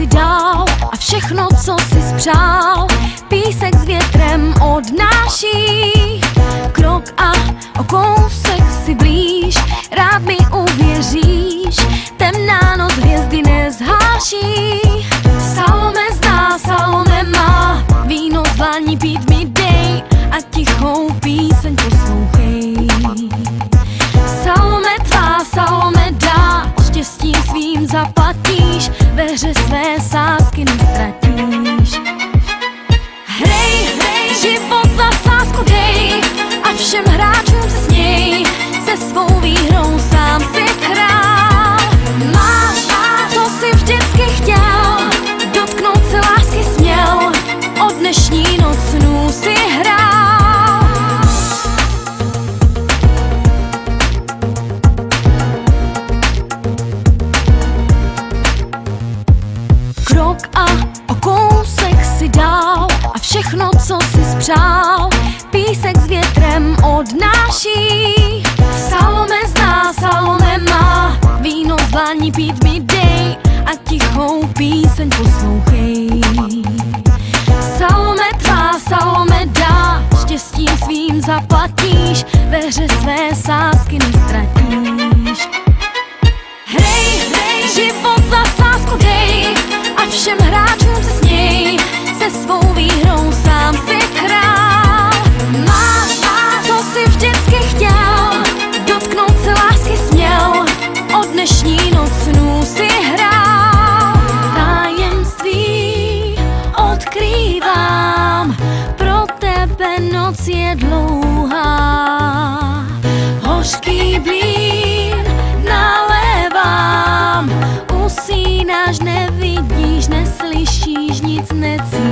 si dal a všechno, co si spřál, písek s větrem odnáší. Krok a o kousek si blíž, rád mi uvěříš, temná noc hvězdy nezháší. Salome zná, Salome má, víno z dlaní pít mi dej a tichou píseň poslouchej. Salome tvá, Salome dá, štěstím svým zaplatíš, ve hře své sázky nestratíš. Hrej, hrej, život za sázku dej a všem hráčům se směj, se svou výhrou sám si král. Máš, co si vždycky chtěl, dotknout se lásky směl, od dnešní noc snů si hrál. Krok a o kousek si dál a všechno, co si spřál, písek s větrem odnáší. Salome zná, Salome má, víno z dlaní pít mi dej a tichou píseň poslouchej. Salome tvá, Salome dá, štěstím svým zaplatíš, ve hře své sázky nestratíš. Hrej, hrej, život za sázku dej a všem hráčům se směj, se svou výhrou sám si král. Máš, co si vždycky chtěl, dotknout se lásky směl, od dnešní noc snů si hrál. Tajemství odkrývám, pro tebe noc je dlouhá. Hořký blín nalévám, usínáš, nevidíš, neslyšíš, nic necítíš.